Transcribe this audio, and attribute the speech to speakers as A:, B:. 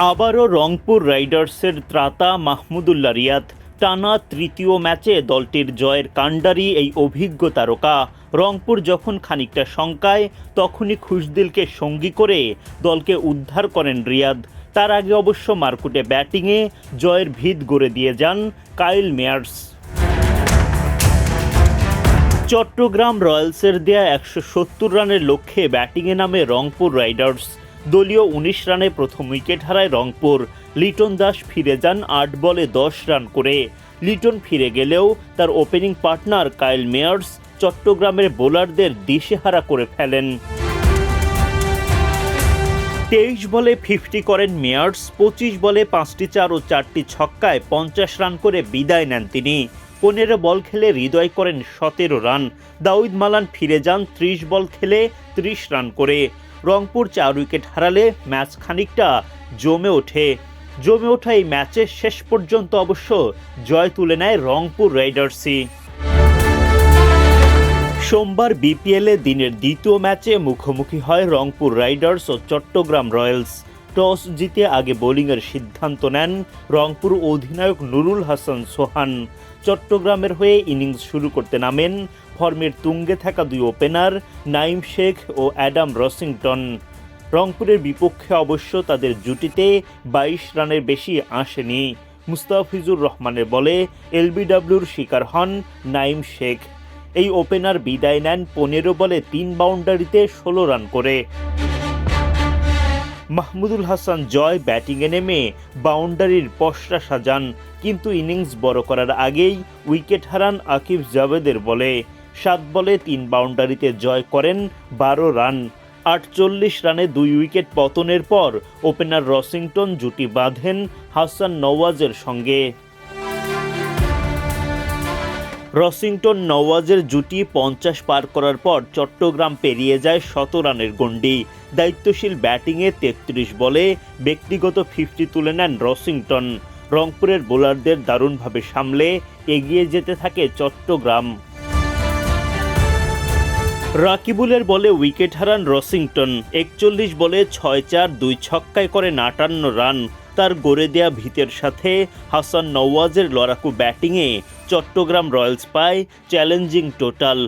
A: আবারও রংপুর রাইডার্সের ত্রাতা মাহমুদুল্লাহ রিয়াদ। টানা তৃতীয় ম্যাচে দলটির জয়ের কাণ্ডারি এই অভিজ্ঞ তারকা। রংপুর যখন খানিকটা শঙ্কায়, তখনই খুশদিলকে সঙ্গী করে দলকে উদ্ধার করেন রিয়াদ। তার আগে অবশ্য মারকুটে ব্যাটিংয়ে জয়ের ভিত গড়ে দিয়ে যান কাইল মেয়ার্স। চট্টগ্রাম রয়্যালসের দেয়া ১৭০ রানের লক্ষ্যে ব্যাটিংয়ে নামে রংপুর রাইডার্স। দলীয় ১৯ রানে প্রথম উইকেট হারায় রংপুর। লিটন দাস ফিরে যান ৮ বলে ১০ রান করে। লিটন ফিরে গেলেও তার ওপেনিং পার্টনার কাইল মেয়ার্স চট্টগ্রামের বোলারদের দিশেহারা করে ফেলেন। ২৩ বলে 50 করেন মেয়ার্স। ২৫ বলে ৫টি ৪ ও ৪টি ছক্কায় ৫০ রান করে বিদায় নেন তিনি। ১৫ বল খেলে হৃদয় করেন ১৭ রান। দাউদ মালান ফিরে যান ৩০ বল খেলে ৩০ রান করে। রংপুর ৪ উইকেট হারালে ম্যাচ খানিকটা জমে ওঠা এই ম্যাচের শেষ পর্যন্ত অবশ্য জয় তুলে নেয় রংপুর রাইডার্সই। সোমবার বিপিএলে দিনের দ্বিতীয় ম্যাচে মুখোমুখি হয় রংপুর রাইডার্স ও চট্টগ্রাম রয়্যালস। টস জিতে আগে বোলিংয়ের সিদ্ধান্ত নেন রংপুর অধিনায়ক নুরুল হাসান সোহান। চট্টগ্রামের হয়ে ইনিংস শুরু করতে নামেন ফর্মের তুঙ্গে থাকা দুই ওপেনার নাঈম শেখ ও অ্যাডাম রসিংটন। রংপুরের বিপক্ষে অবশ্য তাদের জুটিতে ২২ রানের বেশি আসেনি। মুস্তাফিজুর রহমানের বলে এলবিডব্লিউর শিকার হন নাঈম শেখ। এই ওপেনার বিদায় নেন ১৫ বলে ৩ বাউন্ডারিতে ১৬ রান করে। মাহমুদুল হাসান জয় ব্যাটিংয়ে নেমে বাউন্ডারির পসরা সাজান, কিন্তু ইনিংস বড় করার আগেই উইকেট হারান আকিব জাভেদের বলে। ৭ বলে ৩ বাউন্ডারিতে জয় করেন ১২ রান। ৪৮ রানে ২ উইকেট পতনের পর ওপেনার রসিংটন জুটি বাঁধেন হাসান নওয়াজের সঙ্গে। রসিংটন নওয়াজের জুটি ৫০ পার করার পর চট্টগ্রাম পেরিয়ে যায় ১০০ রানের গণ্ডি। দায়িত্বশীল ব্যাটিংয়ে ৩৩ বলে ব্যক্তিগত 50 তুলে নেন রসিংটন। রংপুরের বোলারদের দারুণভাবে সামলে এগিয়ে যেতে থাকে চট্টগ্রাম। রাকিবুলের বলে উইকেট হারান রসিংটন। ৪১ বলে ৬-৪ ২ ছক্কায় করেন ৫৮ রান। তার গড়ে দেয়া ভিতের সাথে হাসান নওয়াজের লড়াকু ব্যাটিংয়ে চট্টগ্রাম রয়্যালস পায় চ্যালেঞ্জিং টোটাল।